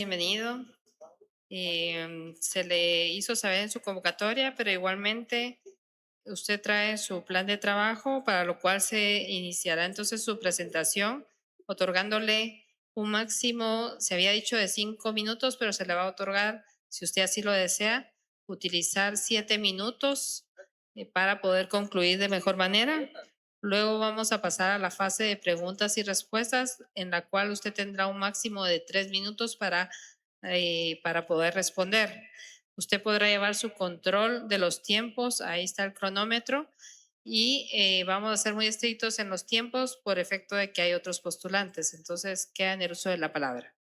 Bienvenido. Se le hizo saber en su convocatoria, pero igualmente usted trae su plan de trabajo, para lo cual se iniciará entonces su presentación, otorgándole un máximo, se había dicho de 5 minutos, pero se le va a otorgar, si usted así lo desea, utilizar 7 minutos para poder concluir de mejor manera. Luego vamos a pasar a la fase de preguntas y respuestas, en la cual usted tendrá un máximo de 3 minutos para poder responder. Usted podrá llevar su control de los tiempos, ahí está el cronómetro, y vamos a ser muy estrictos en los tiempos por efecto de que hay otros postulantes. Entonces, queda en el uso de la palabra.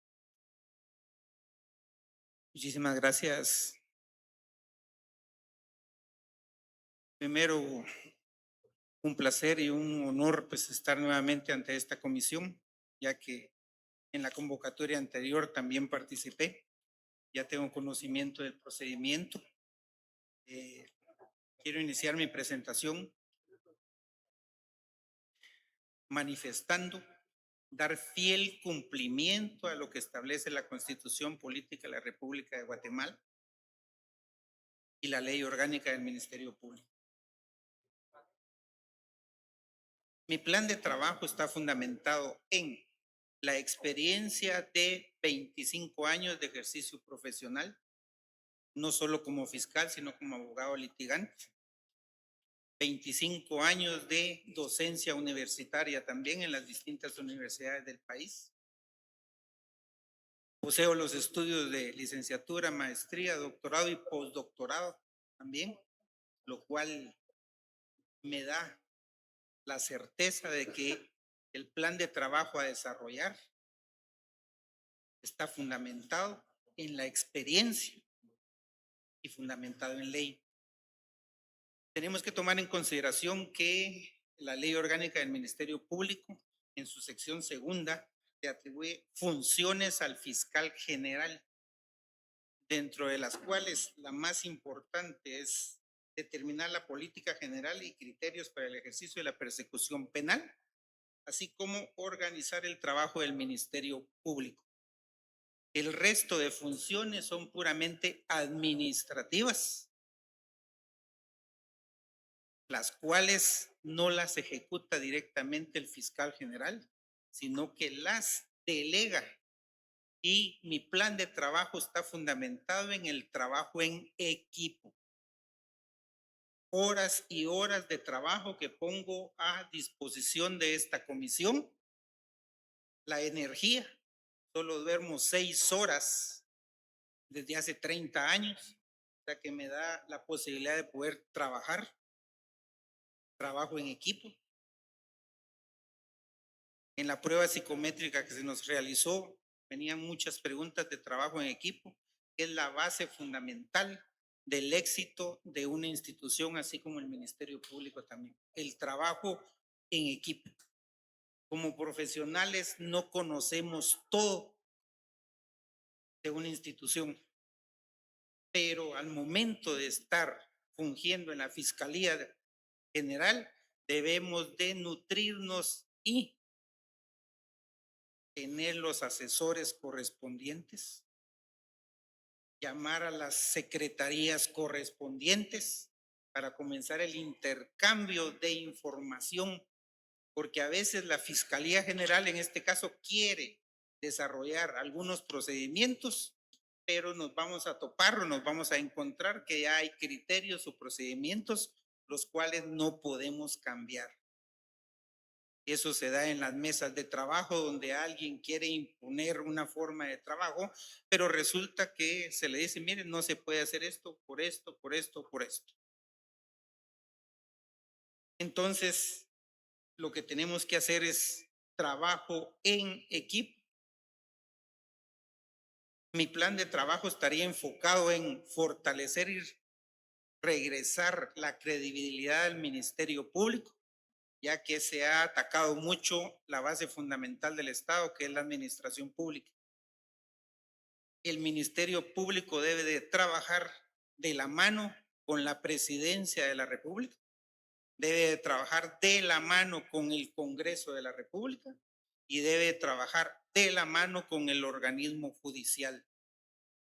Muchísimas gracias. Primero, un placer y un honor pues estar nuevamente ante esta comisión, ya que en la convocatoria anterior también participé. Ya tengo conocimiento del procedimiento. Eh, Quiero iniciar mi presentación manifestando dar fiel cumplimiento a lo que establece la Constitución Política de la República de Guatemala y la Ley Orgánica del Ministerio Público. Mi plan de trabajo está fundamentado en la experiencia de 25 años de ejercicio profesional, no solo como fiscal, sino como abogado litigante. 25 años de docencia universitaria también en las distintas universidades del país. Poseo los estudios de licenciatura, maestría, doctorado y postdoctorado también, lo cual me da la certeza de que el plan de trabajo a desarrollar está fundamentado en la experiencia y fundamentado en ley. Tenemos que tomar en consideración que la Ley Orgánica del Ministerio Público, en su sección segunda, le atribuye funciones al fiscal general, dentro de las cuales la más importante es determinar la política general y criterios para el ejercicio de la persecución penal, así como organizar el trabajo del Ministerio Público. El resto de funciones son puramente administrativas, las cuales no las ejecuta directamente el fiscal general, sino que las delega. Y mi plan de trabajo está fundamentado en el trabajo en equipo. Horas y horas de trabajo que pongo a disposición de esta comisión. La energía, solo duermo 6 horas desde hace 30 años, o sea que me da la posibilidad de poder trabajar. Trabajo en equipo. En la prueba psicométrica que se nos realizó, venían muchas preguntas de trabajo en equipo, que es la base fundamental del éxito de una institución, así como el Ministerio Público también. El trabajo en equipo. Como profesionales no conocemos todo de una institución, pero al momento de estar fungiendo en la Fiscalía General, debemos de nutrirnos y tener los asesores correspondientes, llamar a las secretarías correspondientes para comenzar el intercambio de información, porque a veces la Fiscalía General en este caso quiere desarrollar algunos procedimientos, pero nos vamos a topar o nos vamos a encontrar que ya hay criterios o procedimientos los cuales no podemos cambiar. Eso se da en las mesas de trabajo donde alguien quiere imponer una forma de trabajo, pero resulta que se le dice, miren, no se puede hacer esto, por esto, por esto, por esto. Entonces, lo que tenemos que hacer es trabajo en equipo. Mi plan de trabajo estaría enfocado en fortalecer y regresar la credibilidad del Ministerio Público, ya que se ha atacado mucho la base fundamental del Estado, que es la administración pública. El Ministerio Público debe de trabajar de la mano con la Presidencia de la República, debe de trabajar de la mano con el Congreso de la República y debe de trabajar de la mano con el organismo judicial.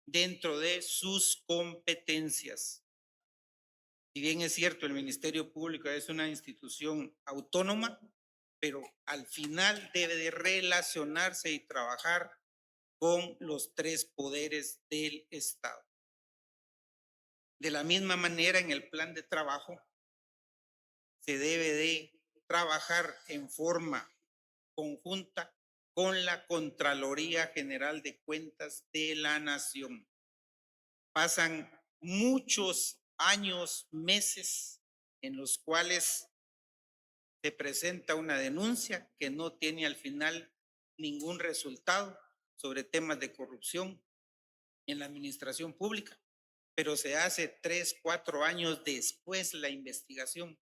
dentro de sus competencias. Si bien es cierto, el Ministerio Público es una institución autónoma, pero al final debe de relacionarse y trabajar con los tres poderes del Estado. De la misma manera, en el plan de trabajo se debe de trabajar en forma conjunta con la Contraloría General de Cuentas de la Nación. Pasan muchos años, meses, en los cuales se presenta una denuncia que no tiene al final ningún resultado sobre temas de corrupción en la administración pública, pero se hace 3, 4 años después la investigación.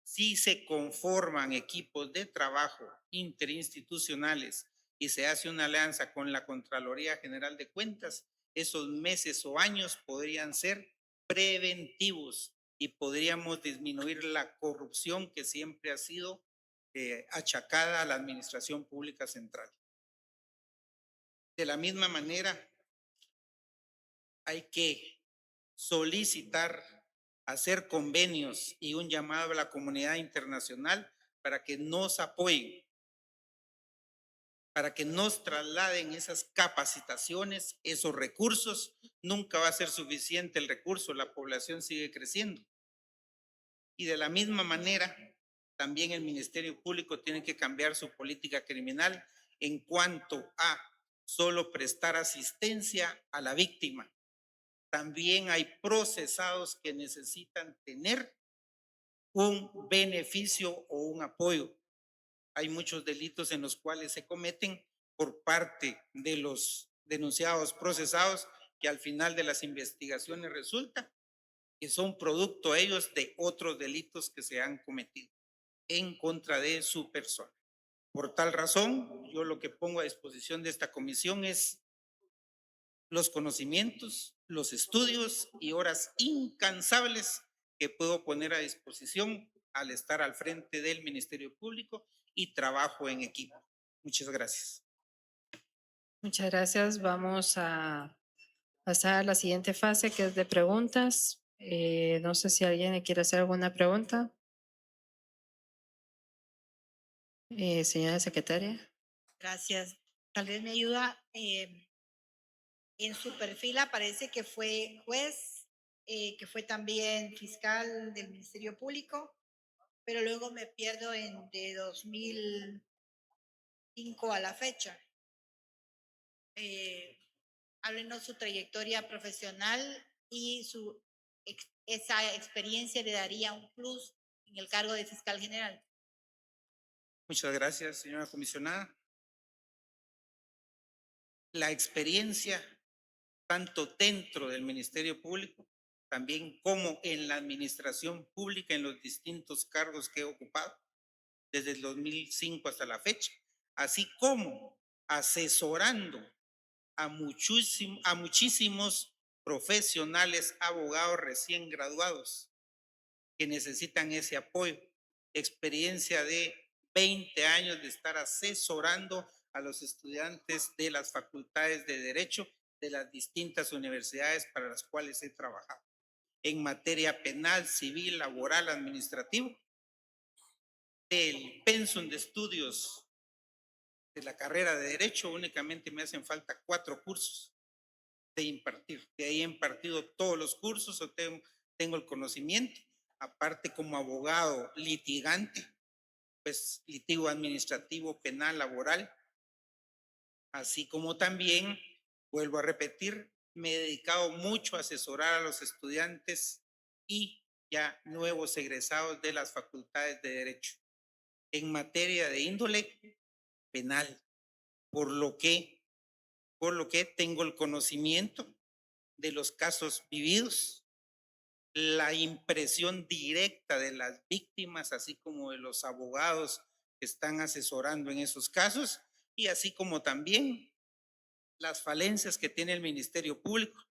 Si se conforman equipos de trabajo interinstitucionales y se hace una alianza con la Contraloría General de Cuentas, esos meses o años podrían ser preventivos y podríamos disminuir la corrupción que siempre ha sido achacada a la administración pública central. De la misma manera, hay que solicitar, hacer convenios y un llamado a la comunidad internacional para que nos apoyen, para que nos trasladen esas capacitaciones, esos recursos. Nunca va a ser suficiente el recurso, la población sigue creciendo. Y de la misma manera, también el Ministerio Público tiene que cambiar su política criminal en cuanto a solo prestar asistencia a la víctima. También hay procesados que necesitan tener un beneficio o un apoyo. Hay muchos delitos en los cuales se cometen por parte de los denunciados procesados que al final de las investigaciones resulta que son producto ellos de otros delitos que se han cometido en contra de su persona. Por tal razón, yo lo que pongo a disposición de esta comisión es los conocimientos, los estudios y horas incansables que puedo poner a disposición al estar al frente del Ministerio Público y trabajo en equipo. Muchas gracias. Muchas gracias. Vamos a pasar a la siguiente fase, que es de preguntas. No sé si alguien le quiere hacer alguna pregunta. Señora secretaria. Gracias. Tal vez me ayuda. En su perfil aparece que fue juez, que fue también fiscal del Ministerio Público, pero luego me pierdo de 2005 a la fecha. Háblenos su trayectoria profesional y esa experiencia le daría un plus en el cargo de fiscal general. Muchas gracias, señora comisionada. La experiencia, tanto dentro del Ministerio Público, también como en la administración pública, en los distintos cargos que he ocupado, desde el 2005 hasta la fecha, así como asesorando a muchísimos profesionales, abogados recién graduados que necesitan ese apoyo. Experiencia de 20 años de estar asesorando a los estudiantes de las facultades de Derecho de las distintas universidades para las cuales he trabajado. En materia penal, civil, laboral, administrativo, del pensum de estudios de la carrera de Derecho, únicamente me hacen falta 4 cursos de impartir. De ahí he impartido todos los cursos, o tengo el conocimiento. Aparte, como abogado litigante, pues litigo administrativo, penal, laboral, así como también, vuelvo a repetir, me he dedicado mucho a asesorar a los estudiantes y ya nuevos egresados de las facultades de Derecho en materia de índole penal, por lo que tengo el conocimiento de los casos vividos, la impresión directa de las víctimas, así como de los abogados que están asesorando en esos casos, y así como también las falencias que tiene el Ministerio Público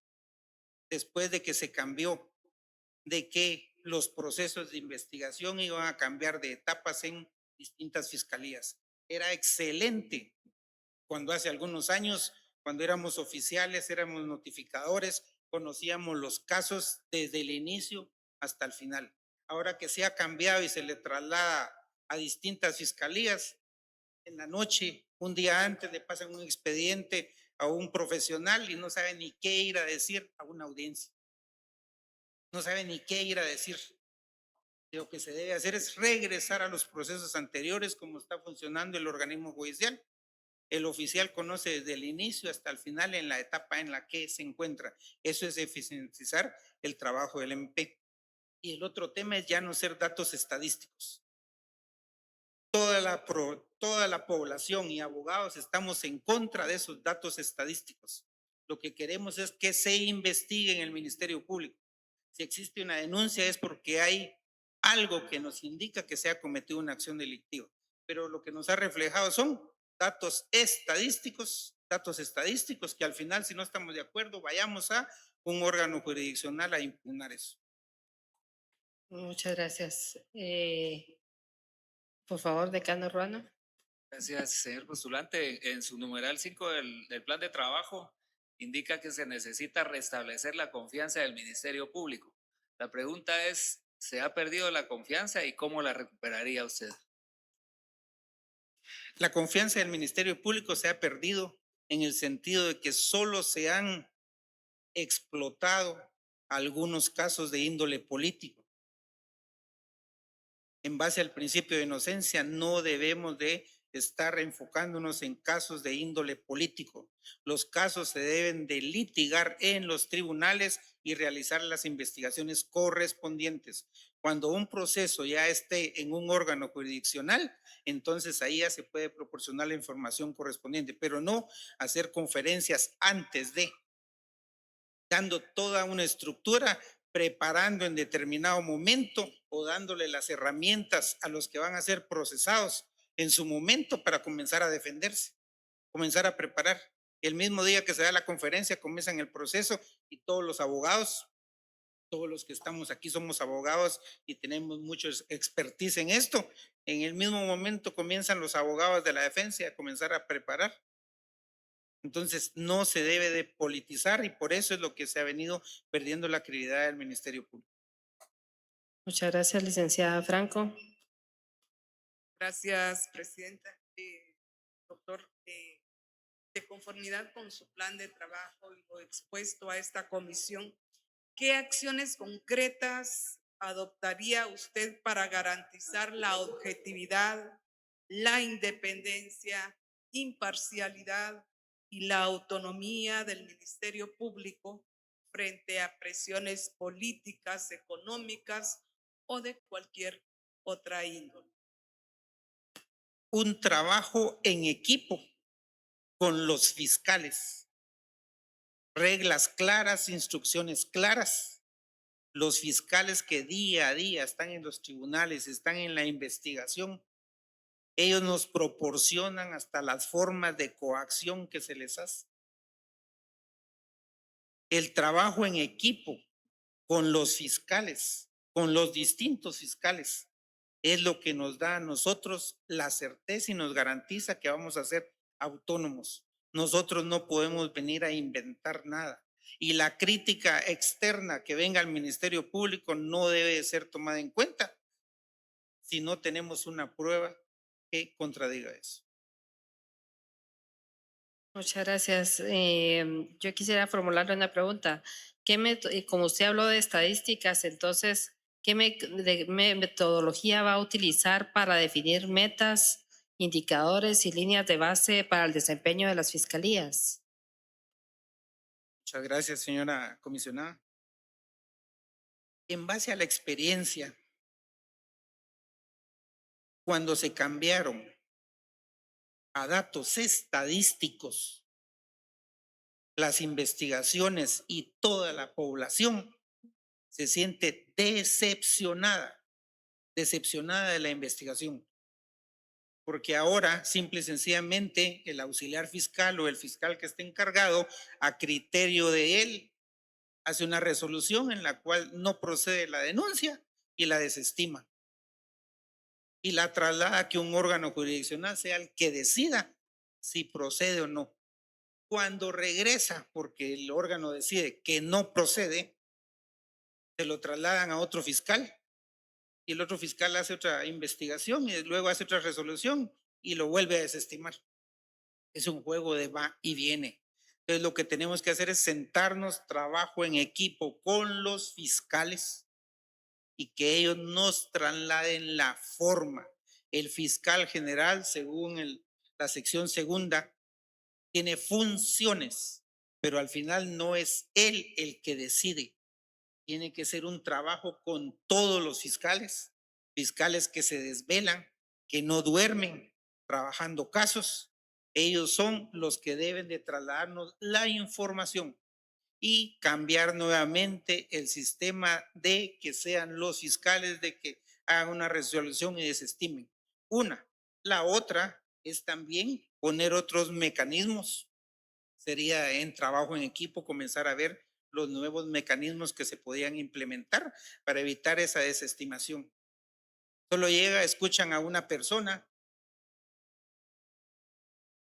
después de que se cambió, de que los procesos de investigación iban a cambiar de etapas en distintas fiscalías. Era excelente cuando hace algunos años Cuando éramos oficiales, éramos notificadores, conocíamos los casos desde el inicio hasta el final. Ahora que se ha cambiado y se le traslada a distintas fiscalías, en la noche, un día antes, le pasan un expediente a un profesional y no sabe ni qué ir a decir a una audiencia. No sabe ni qué ir a decir. Lo que se debe hacer es regresar a los procesos anteriores, como está funcionando el organismo judicial. El oficial conoce desde el inicio hasta el final en la etapa en la que se encuentra. Eso es eficientizar el trabajo del MP. Y el otro tema es ya no ser datos estadísticos. Toda la población y abogados estamos en contra de esos datos estadísticos. Lo que queremos es que se investigue en el Ministerio Público. Si existe una denuncia es porque hay algo que nos indica que se ha cometido una acción delictiva. Pero lo que nos ha reflejado son datos estadísticos que al final, si no estamos de acuerdo, vayamos a un órgano jurisdiccional a impugnar eso. Muchas gracias. Por favor, decano Ruano. Gracias, señor postulante. En su numeral 5 del plan de trabajo indica que se necesita restablecer la confianza del Ministerio Público. La pregunta es, ¿se ha perdido la confianza y cómo la recuperaría usted? La confianza del Ministerio Público se ha perdido en el sentido de que solo se han explotado algunos casos de índole político. En base al principio de inocencia, no debemos de estar enfocándonos en casos de índole político. Los casos se deben de litigar en los tribunales y realizar las investigaciones correspondientes. Cuando un proceso ya esté en un órgano jurisdiccional, entonces ahí ya se puede proporcionar la información correspondiente, pero no hacer conferencias antes de, dando toda una estructura, preparando en determinado momento o dándole las herramientas a los que van a ser procesados en su momento para comenzar a defenderse, comenzar a preparar. El mismo día que se da la conferencia comienzan el proceso y todos los abogados, todos los que estamos aquí somos abogados y tenemos mucho expertise en esto. En el mismo momento comienzan los abogados de la defensa a comenzar a preparar. Entonces, no se debe de politizar y por eso es lo que se ha venido perdiendo la credibilidad del Ministerio Público. Muchas gracias, licenciada Franco. Gracias, presidenta. Doctor, de conformidad con su plan de trabajo y lo expuesto a esta comisión, ¿qué acciones concretas adoptaría usted para garantizar la objetividad, la independencia, imparcialidad y la autonomía del Ministerio Público frente a presiones políticas, económicas o de cualquier otra índole? Un trabajo en equipo con los fiscales. Reglas claras, instrucciones claras. Los fiscales que día a día están en los tribunales, están en la investigación, ellos nos proporcionan hasta las formas de coacción que se les hace. El trabajo en equipo con los fiscales, con los distintos fiscales, es lo que nos da a nosotros la certeza y nos garantiza que vamos a ser autónomos. Nosotros no podemos venir a inventar nada. Y la crítica externa que venga al Ministerio Público no debe ser tomada en cuenta si no tenemos una prueba que contradiga eso. Muchas gracias. Yo quisiera formularle una pregunta. Como usted habló de estadísticas, entonces, ¿qué metodología va a utilizar para definir metas, indicadores y líneas de base para el desempeño de las fiscalías? Muchas gracias, señora comisionada. En base a la experiencia, cuando se cambiaron a datos estadísticos, las investigaciones y toda la población se siente decepcionada de la investigación. Porque ahora, simple y sencillamente, el auxiliar fiscal o el fiscal que esté encargado, a criterio de él, hace una resolución en la cual no procede la denuncia y la desestima. Y la traslada a que un órgano jurisdiccional sea el que decida si procede o no. Cuando regresa, porque el órgano decide que no procede, se lo trasladan a otro fiscal y el otro fiscal hace otra investigación y luego hace otra resolución y lo vuelve a desestimar. Es un juego de va y viene. Entonces lo que tenemos que hacer es sentarnos, trabajo en equipo con los fiscales y que ellos nos trasladen la forma. El fiscal general, según la sección segunda, tiene funciones, pero al final no es él el que decide. Tiene que ser un trabajo con todos los fiscales, fiscales que se desvelan, que no duermen trabajando casos. Ellos son los que deben de trasladarnos la información y cambiar nuevamente el sistema de que sean los fiscales de que hagan una resolución y desestimen. Una. La otra es también poner otros mecanismos. Sería en trabajo en equipo comenzar a ver los nuevos mecanismos que se podían implementar para evitar esa desestimación. Solo escuchan a una persona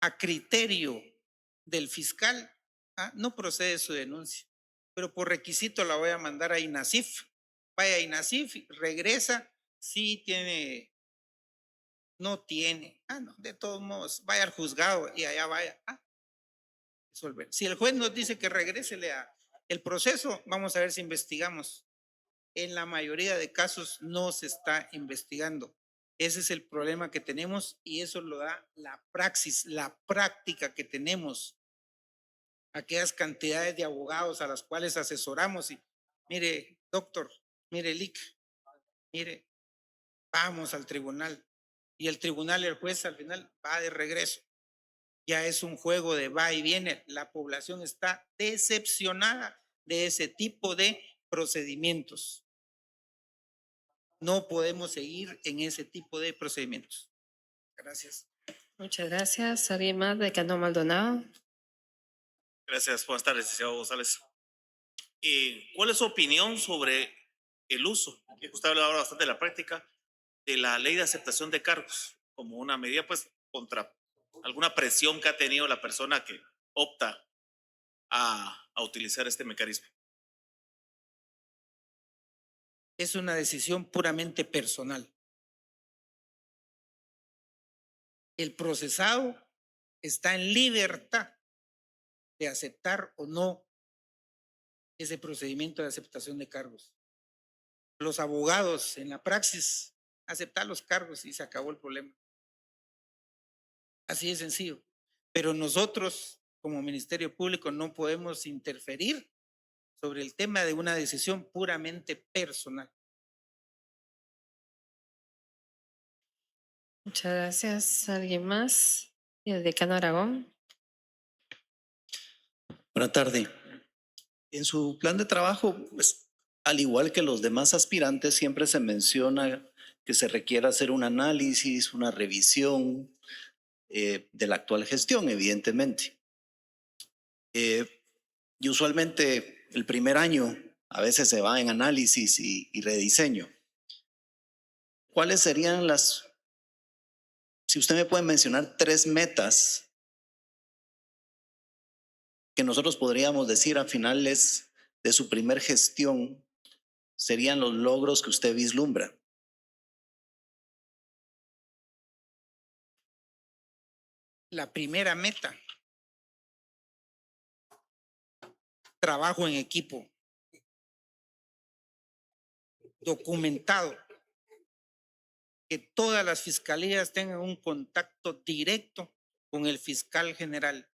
a criterio del fiscal, no procede su denuncia, pero por requisito la voy a mandar a INASIF. Vaya a INASIF, regresa, sí tiene, no tiene, no, de todos modos, vaya al juzgado y allá vaya a resolver. Si el juez nos dice que regrese a el proceso, vamos a ver si investigamos. En la mayoría de casos no se está investigando. Ese es el problema que tenemos y eso lo da la praxis, la práctica que tenemos. Aquellas cantidades de abogados a las cuales asesoramos y mire, doctor, mire, Lic, mire, vamos al tribunal y el tribunal, el juez al final va de regreso. Ya es un juego de va y viene. La población está decepcionada de ese tipo de procedimientos. No podemos seguir en ese tipo de procedimientos. Gracias. Muchas gracias. ¿Alguien más de Cano Maldonado? Gracias, buenas tardes, licenciado González. ¿Cuál es su opinión sobre el uso, que usted ha hablado bastante de la práctica, de la ley de aceptación de cargos como una medida pues contra alguna presión que ha tenido la persona que opta a utilizar este mecanismo? Es una decisión puramente personal. El procesado está en libertad de aceptar o no ese procedimiento de aceptación de cargos. Los abogados en la praxis aceptan los cargos y se acabó el problema. Así de sencillo. Pero nosotros, como Ministerio Público, no podemos interferir sobre el tema de una decisión puramente personal. Muchas gracias. ¿Alguien más? El decano Aragón. Buenas tardes. En su plan de trabajo, pues, al igual que los demás aspirantes, siempre se menciona que se requiere hacer un análisis, una revisión de la actual gestión, evidentemente. Y usualmente el primer año a veces se va en análisis y rediseño. ¿Cuáles serían si usted me puede mencionar 3 metas que nosotros podríamos decir a finales de su primer gestión serían los logros que usted vislumbra? La primera meta, trabajo en equipo, documentado, que todas las fiscalías tengan un contacto directo con el fiscal general,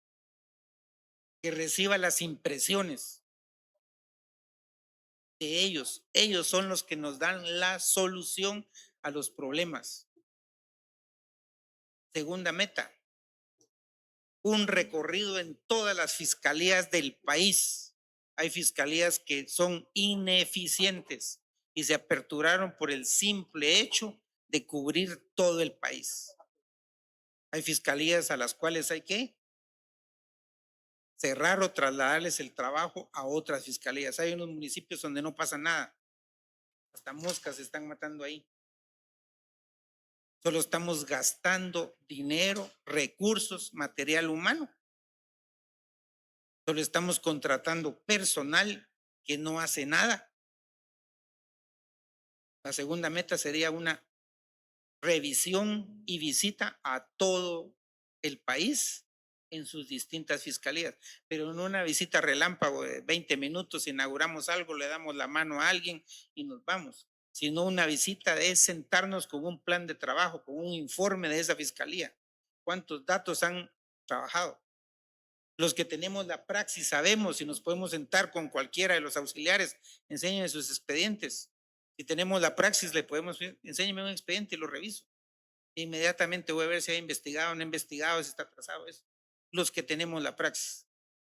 que reciba las impresiones de ellos. Ellos son los que nos dan la solución a los problemas. Segunda meta, un recorrido en todas las fiscalías del país. Hay fiscalías que son ineficientes y se aperturaron por el simple hecho de cubrir todo el país. Hay fiscalías a las cuales hay que cerrar o trasladarles el trabajo a otras fiscalías. Hay unos municipios donde no pasa nada. Hasta moscas se están matando ahí. Solo estamos gastando dinero, recursos, material humano Solo estamos contratando personal que no hace nada. La segunda meta sería una revisión y visita a todo el país en sus distintas fiscalías, pero no una visita relámpago de 20 minutos, inauguramos algo, le damos la mano a alguien y nos vamos, sino una visita de sentarnos con un plan de trabajo, con un informe de esa fiscalía. ¿Cuántos datos han trabajado? Los que tenemos la praxis sabemos si nos podemos sentar con cualquiera de los auxiliares, enséñenme sus expedientes. Si tenemos la praxis, le podemos, enséñeme un expediente y lo reviso. Inmediatamente voy a ver si ha investigado o no ha investigado, si está atrasado eso. Los que tenemos la praxis.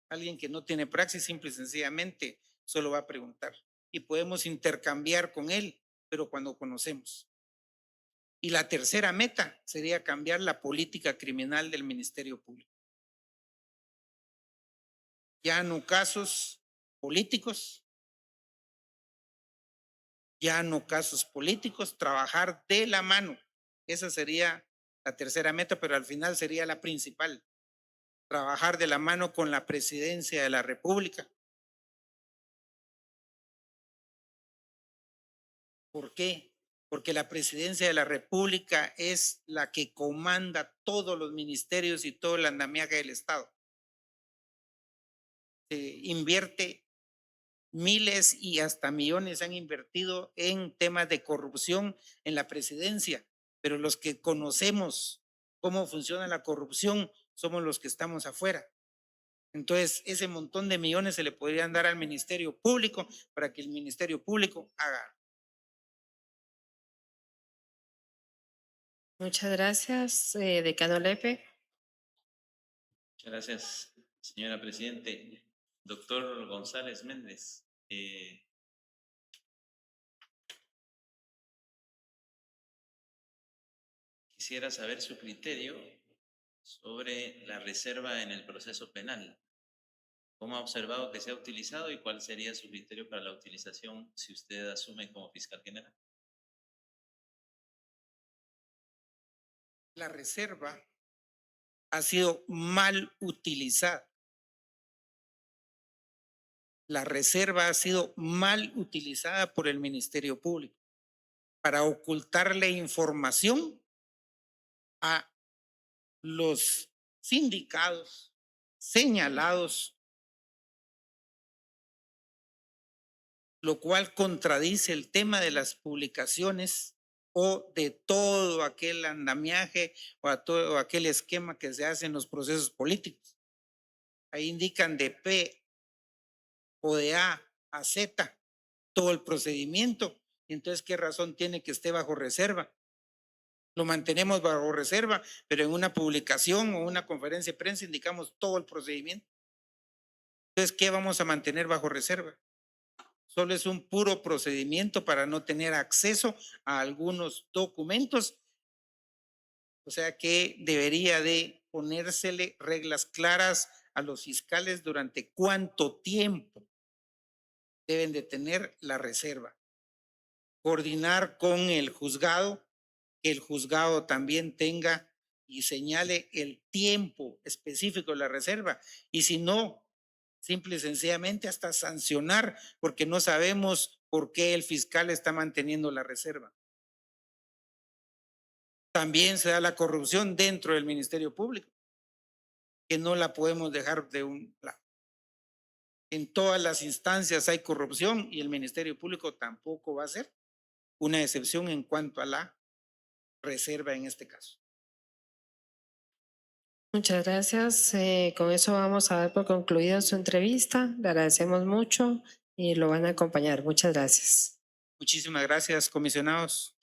Alguien que no tiene praxis, simple y sencillamente solo va a preguntar. Y podemos intercambiar con él, pero cuando conocemos. Y la tercera meta sería cambiar la política criminal del Ministerio Público. Ya no casos políticos, trabajar de la mano. Esa sería la tercera meta, pero al final sería la principal. Trabajar de la mano con la Presidencia de la República. ¿Por qué? Porque la Presidencia de la República es la que comanda todos los ministerios y todo el andamiaje del Estado. Se invierte miles y hasta millones han invertido en temas de corrupción en la presidencia, pero los que conocemos cómo funciona la corrupción somos los que estamos afuera. Entonces, ese montón de millones se le podrían dar al Ministerio Público para que el Ministerio Público haga. Muchas gracias, decano Lepe. Muchas gracias, señora Presidente. Doctor González Méndez, quisiera saber su criterio sobre la reserva en el proceso penal. ¿Cómo ha observado que se ha utilizado y cuál sería su criterio para la utilización si usted asume como fiscal general? La reserva ha sido mal utilizada. La reserva ha sido mal utilizada por el Ministerio Público para ocultarle información a los sindicados señalados, lo cual contradice el tema de las publicaciones o de todo aquel andamiaje o a todo aquel esquema que se hace en los procesos políticos. Ahí indican de P o de A a Z todo el procedimiento. Entonces, ¿qué razón tiene que esté bajo reserva? Lo mantenemos bajo reserva, pero en una publicación o una conferencia de prensa indicamos todo el procedimiento. Entonces, ¿qué vamos a mantener bajo reserva? Solo es un puro procedimiento para no tener acceso a algunos documentos. O sea que debería de ponérsele reglas claras a los fiscales durante cuánto tiempo deben de tener la reserva. Coordinar con el juzgado, que el juzgado también tenga y señale el tiempo específico de la reserva. Y si no, simple y sencillamente hasta sancionar, porque no sabemos por qué el fiscal está manteniendo la reserva. También se da la corrupción dentro del Ministerio Público, que no la podemos dejar de un lado. En todas las instancias hay corrupción y el Ministerio Público tampoco va a ser una excepción en cuanto a la reserva en este caso. Muchas gracias. Con eso vamos a dar por concluida su entrevista. Le agradecemos mucho y lo van a acompañar. Muchas gracias. Muchísimas gracias, comisionados.